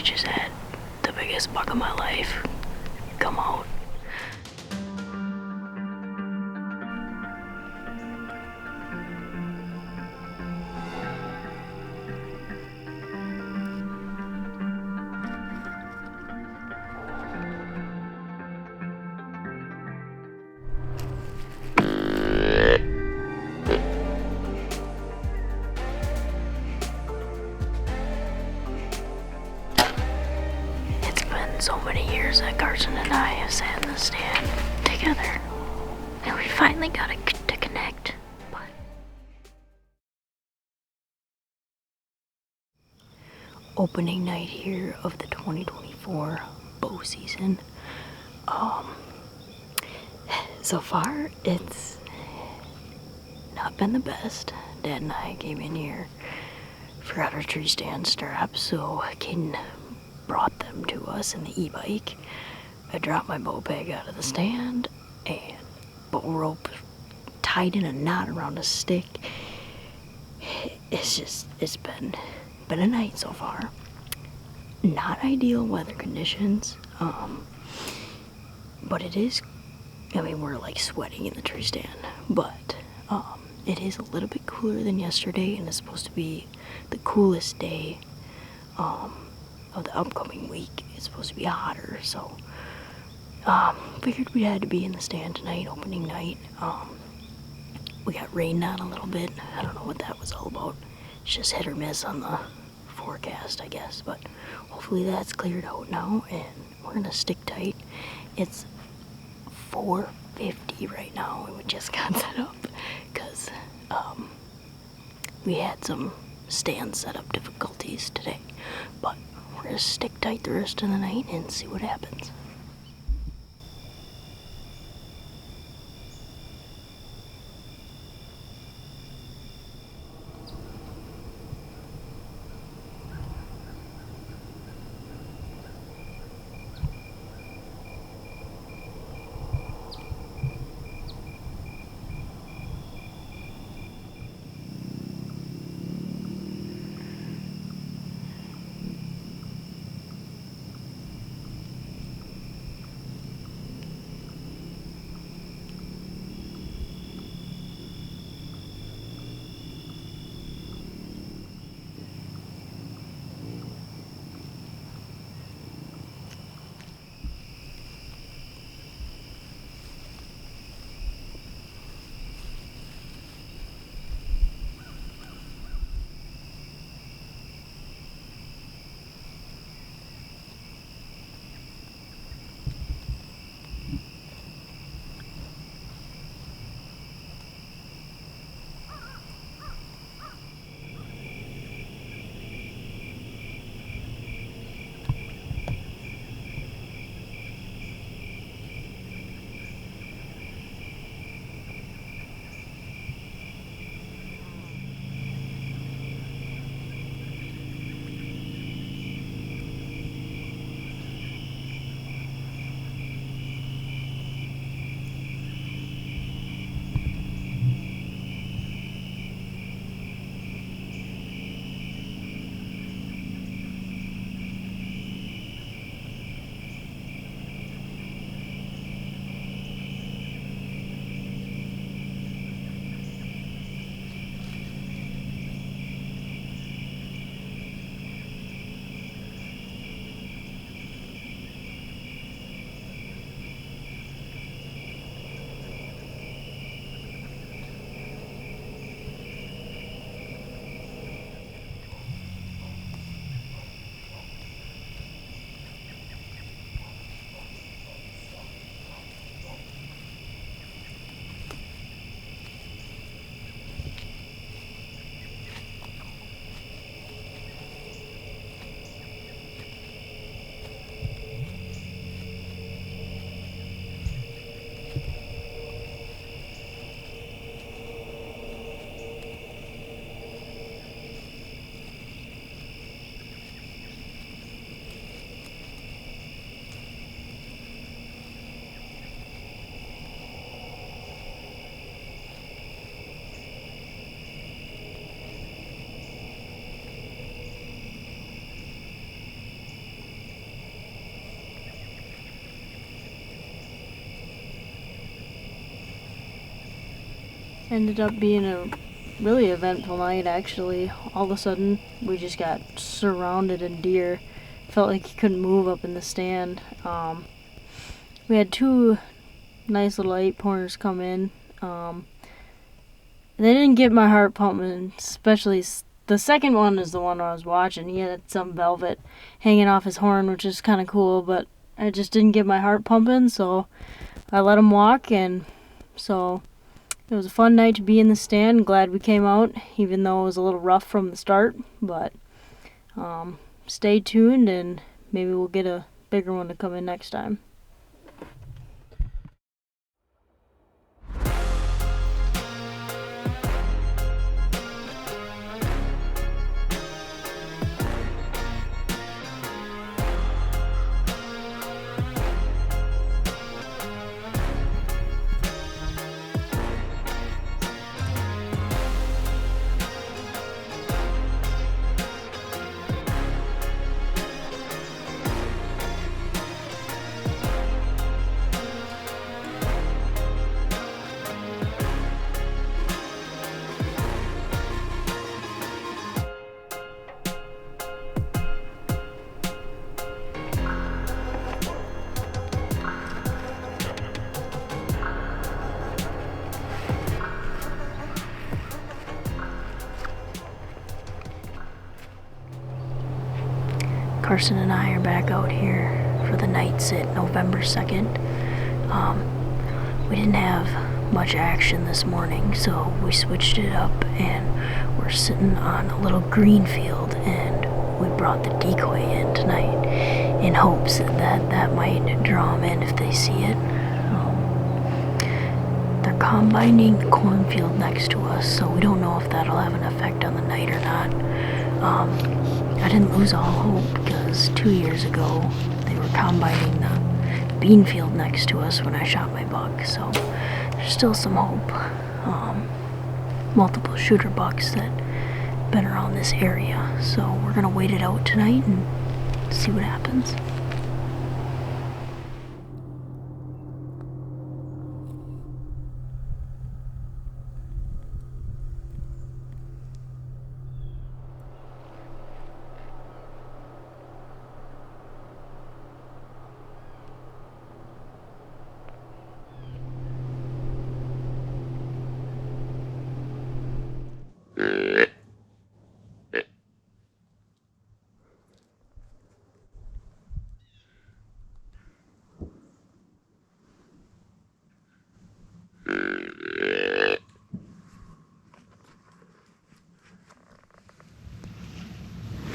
we just had the biggest buck of my life come out. So many years that Carsen and I have sat in the stand together, and we finally got to connect. But opening night here of the 2024 bow season. So far it's not been the best. Dad and I came in here, forgot our tree stand straps, so Caden brought them to us in the e-bike. I dropped my bow bag out of the stand and bow rope tied in a knot around a stick. It's been a night so far. Not ideal weather conditions, but it is, I mean, we're like sweating in the tree stand, but it is a little bit cooler than yesterday, and it's supposed to be the coolest day of the upcoming week. It's supposed to be hotter, so figured we had to be in the stand tonight, opening night. We got rained on a little bit. I don't know what that was all about. It's just hit or miss on the forecast, I guess, but hopefully that's cleared out now, and we're gonna stick tight. It's 4:50 right now, and we just got set up because we had some stand setup difficulties today, but we're gonna stick tight the rest of the night and see what happens. Ended up being a really eventful night, actually. All of a sudden, we just got surrounded in deer. Felt like you couldn't move up in the stand. We had 2 nice little 8-pointers come in. They didn't get my heart pumping, especially the second one is the one I was watching. He had some velvet hanging off his horn, which is kind of cool, but it just didn't get my heart pumping, so I let him walk, and so it was a fun night to be in the stand. Glad we came out, even though it was a little rough from the start, but stay tuned, and maybe we'll get a bigger one to come in next time. Carsen and I are back out here for the night sit, November 2nd. We didn't have much action this morning, so we switched it up and we're sitting on a little green field, and we brought the decoy in tonight in hopes that might draw them in if they see it. They're combining the cornfield next to us, so we don't know if that'll have an effect on the night or not. I didn't lose all hope because 2 years ago they were combining the bean field next to us when I shot my buck, so there's still some hope. Multiple shooter bucks that been around this area, so we're gonna wait it out tonight and see what happens.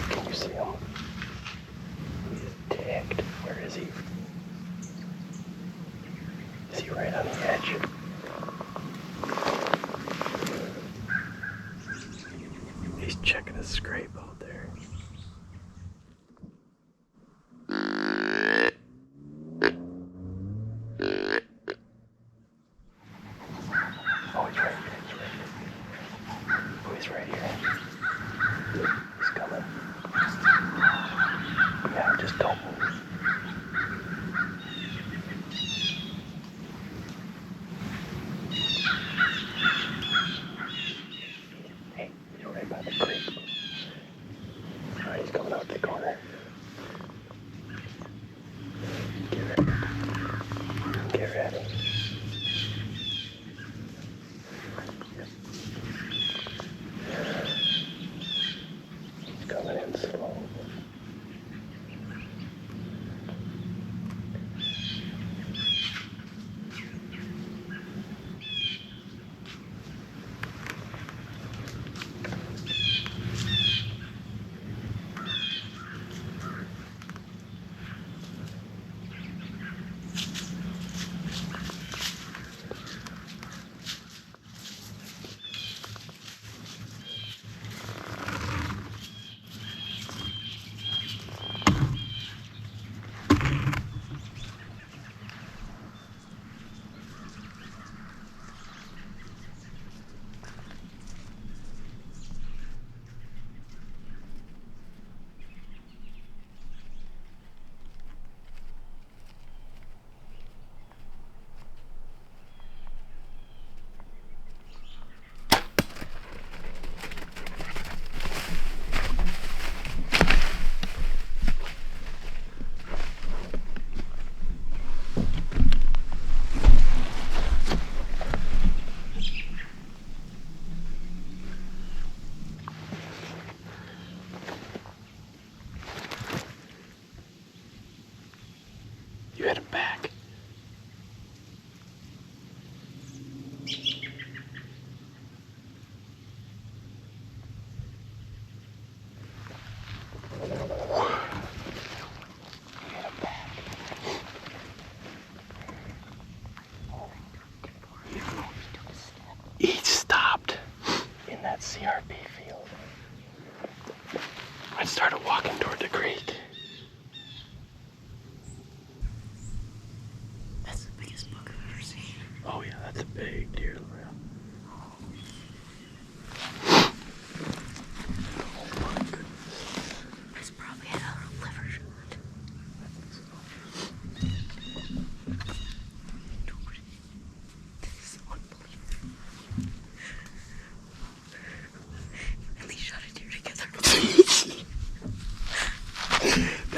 Can you see him? He's tagged. Where is he? Is he right on the edge? He's checking his scrape out there. Oh, he's right here. Oh, he's right here. He's coming. Yeah, just don't move.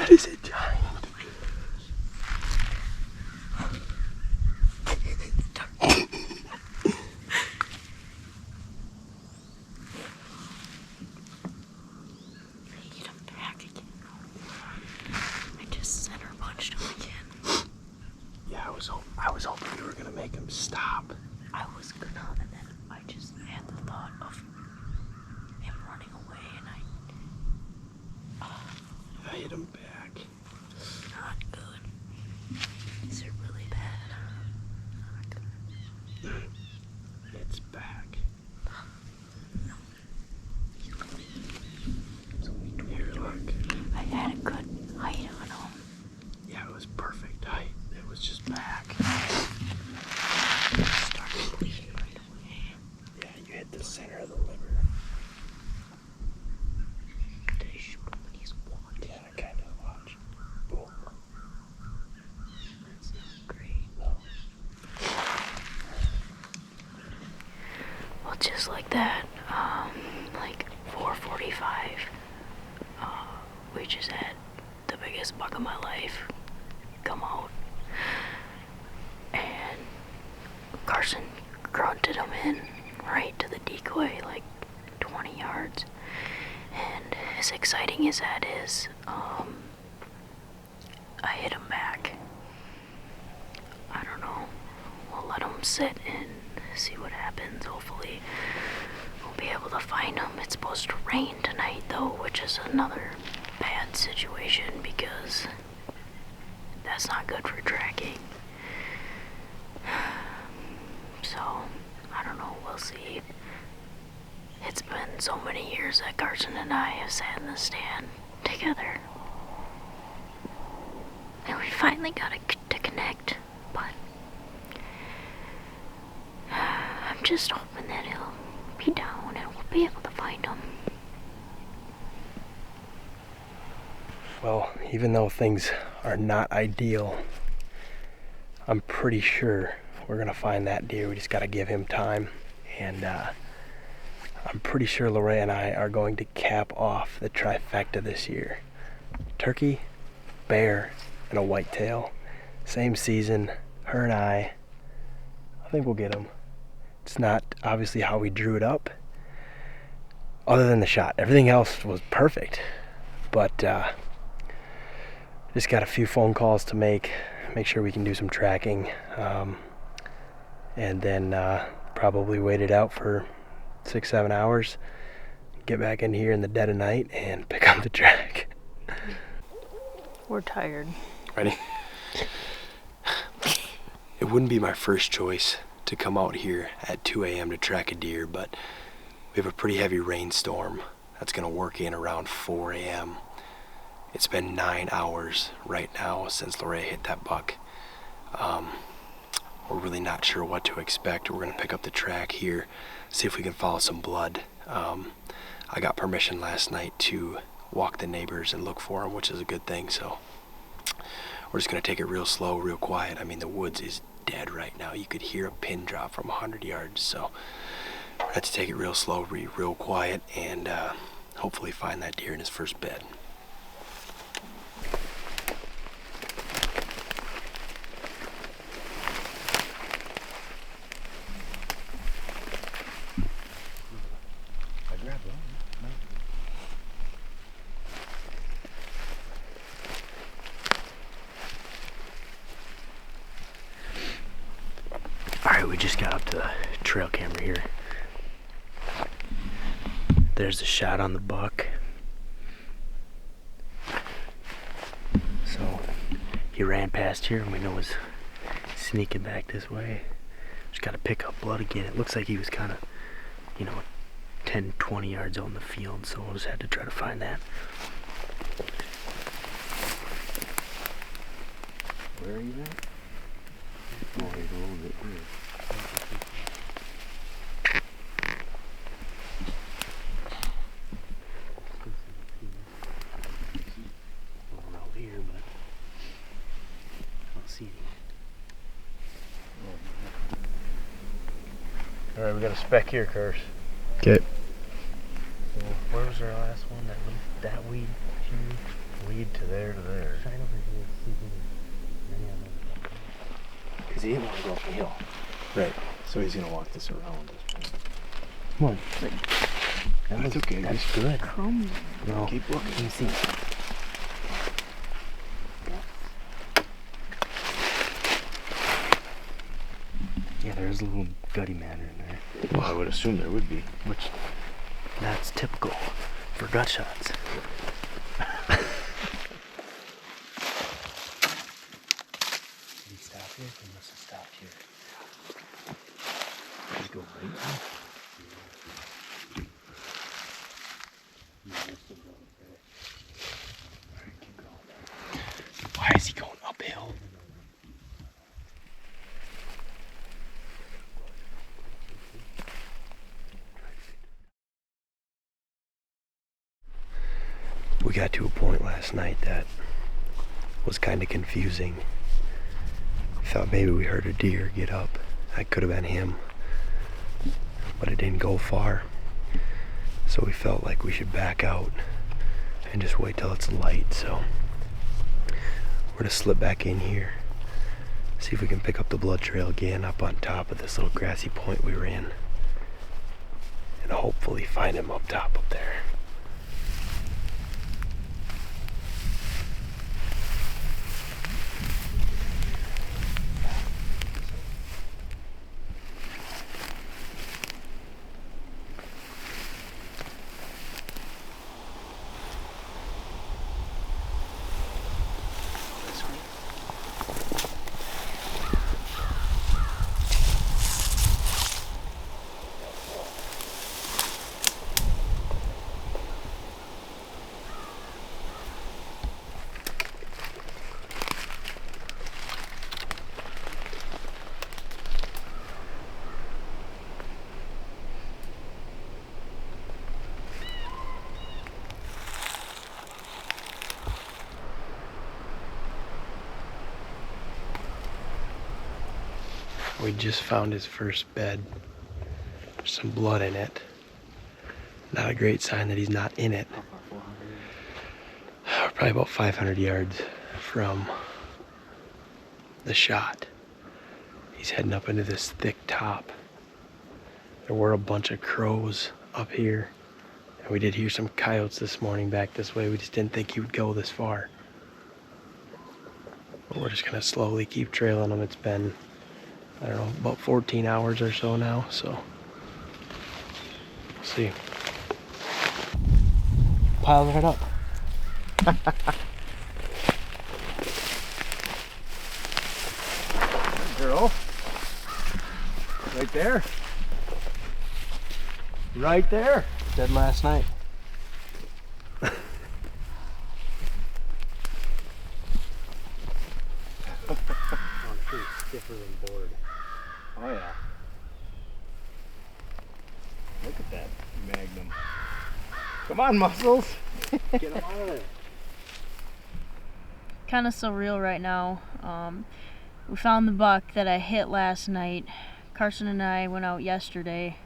That is a giant. Get him back again. I just center punched him again. Yeah, I was hoping you were gonna make him stop. I was gonna, and then I just had the thought of him running away, and I hit him back. not good. Is it really bad? Not good. It's back. Here, look. I had a good height on him. Yeah, it was perfect height. It was just back. Started bleeding right away. Yeah, you hit the center of the liver. Did I shoot him when he's walking? Yeah, kind of. Watch. Boom. That's not great. No. Well, just like that, like 4:45, we just had the biggest buck of my life come out, and Carsen grunted him in right to the decoy, like 20 yards. And as exciting as that is, I hit him back. I don't know. We'll let him sit and see what happens. Hopefully we'll be able to find him. It's supposed to rain tonight though, which is another bad situation because that's not good for tracking. So, I don't know, we'll see. It's been so many years that Carsen and I have sat in the stand together. And we finally got to connect, but I'm just hoping that he'll be down and we'll be able to find him. Well, even though things are not ideal, I'm pretty sure we're gonna find that deer. We just gotta give him time. And I'm pretty sure LaRhea and I are going to cap off the trifecta this year. Turkey, bear, and a whitetail. Same season, her and I think we'll get him. It's not obviously how we drew it up, other than the shot. Everything else was perfect. But just got a few phone calls to make sure we can do some tracking, and then probably wait it out for 6-7 hours, get back in here in the dead of night and pick up the track. We're tired. Ready? It wouldn't be my first choice to come out here at 2 a.m. to track a deer, but we have a pretty heavy rainstorm that's gonna work in around 4 a.m. It's been 9 hours right now since LaRhea hit that buck. We're really not sure what to expect. We're gonna pick up the track here, see if we can follow some blood. I got permission last night to walk the neighbors and look for them, which is a good thing, so we're just gonna take it real slow, real quiet. I mean, the woods is dead right now. You could hear a pin drop from 100 yards, so we're gonna have to take it real slow, real quiet, and hopefully find that deer in his first bed. Alright, we just got up to the trail camera here. There's a shot on the buck. So he ran past here and we know he's sneaking back this way. Just gotta pick up blood again. It looks like he was kind of, 10, 20 yards out in the field, so we'll just have to try to find that. Where are you at? Oh, he's a little bit here. Around here, but I don't see any. Alright, we got a speck here, Curse. Okay. So where was our last one? That weed? lead to there to there. Right over here, see if because he didn't want to go up the hill. Right. So he's gonna walk this around this point. Come on. That's okay. That's good. Chrome. No. Keep looking. Let me see. Yeah, there's a little gutty matter in there. Well, I would assume there would be. Which, that's typical for gut shots. Did he stop here? He must have stopped here. Let's go right now. Why is he going uphill? We got to a point last night that was kind of confusing. Thought maybe we heard a deer get up. That could have been him, but it didn't go far. So we felt like we should back out and just wait till it's light. So we're gonna slip back in here, see if we can pick up the blood trail again up on top of this little grassy point we were in, and hopefully find him up top up there. We just found his first bed. There's some blood in it. Not a great sign that he's not in it. How far? 400? We're probably about 500 yards from the shot. He's heading up into this thick top. There were a bunch of crows up here. And we did hear some coyotes this morning back this way. We just didn't think he would go this far. But we're just gonna slowly keep trailing him. It's been, I don't know, about 14 hours or so now, so we'll see. Piles right up. Girl. Right there. Right there. Dead last night. Stiffer than board. Oh yeah. Look at that magnum. Come on, muscles. Get him out of there. Kind of surreal right now. We found the buck that I hit last night. Carsen and I went out yesterday.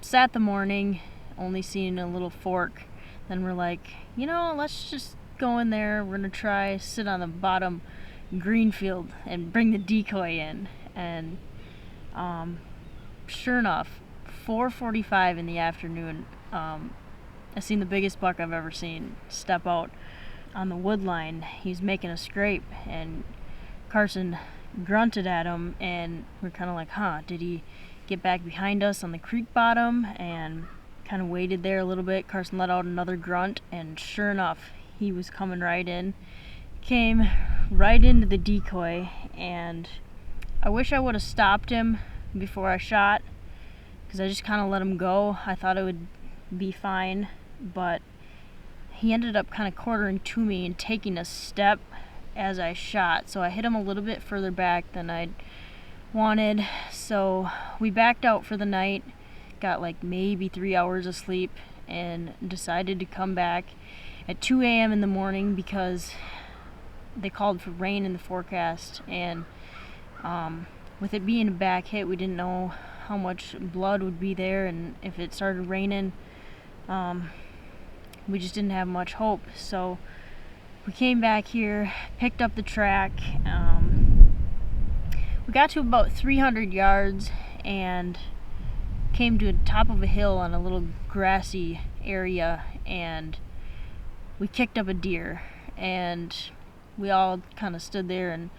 Sat the morning, only seeing a little fork. Then we're like, you know, let's just go in there. We're gonna try sit on the bottom green field and bring the decoy in. And sure enough, 4:45 in the afternoon, I seen the biggest buck I've ever seen step out on the wood line. He's making a scrape, and Carsen grunted at him, and we're kind of like, huh, did he get back behind us on the creek bottom? And kind of waited there a little bit. Carsen let out another grunt, and sure enough, he was coming right in. Came right into the decoy, and I wish I would have stopped him before I shot, because I just kind of let him go. I thought it would be fine, but he ended up kind of quartering to me and taking a step as I shot, so I hit him a little bit further back than I'd wanted. So we backed out for the night, got like maybe 3 hours of sleep, and decided to come back at 2 a.m. in the morning because they called for rain in the forecast, and with it being a back hit, we didn't know how much blood would be there, and if it started raining, we just didn't have much hope. So we came back here, picked up the track. We got to about 300 yards and came to the top of a hill on a little grassy area, and we kicked up a deer, and we all kind of stood there and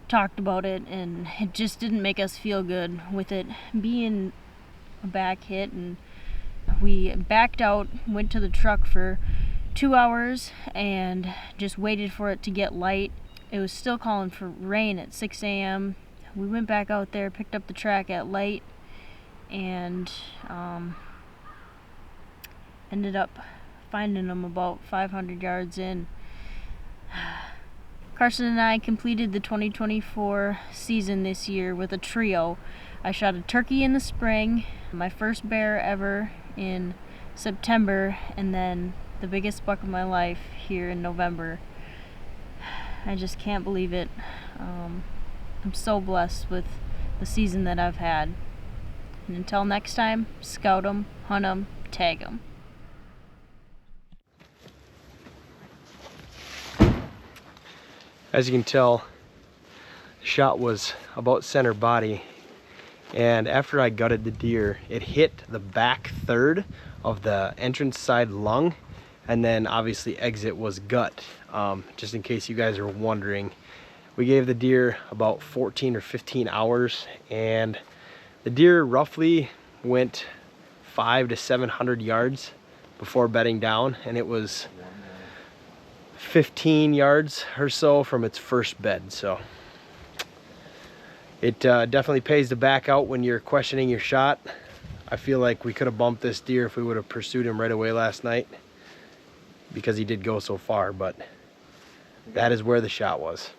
talked about it, and it just didn't make us feel good with it being a back hit. And we backed out, went to the truck for 2 hours and just waited for it to get light. It was still calling for rain at 6 a.m. We went back out there, picked up the track at light, and ended up finding them about 500 yards in. Carsen and I completed the 2024 season this year with a trio. I shot a turkey in the spring, my first bear ever in September, and then the biggest buck of my life here in November. I just can't believe it. I'm so blessed with the season that I've had. And until next time, scout 'em, hunt 'em, tag 'em. As you can tell, the shot was about center body, and after I gutted the deer, it hit the back third of the entrance side lung, and then obviously exit was gut. Just in case you guys are wondering, we gave the deer about 14 or 15 hours, and the deer roughly went 500 to 700 yards before bedding down, and it was 15 yards or so from its first bed. So it definitely pays to back out when you're questioning your shot. I feel like we could have bumped this deer if we would have pursued him right away last night, because he did go so far, but that is where the shot was.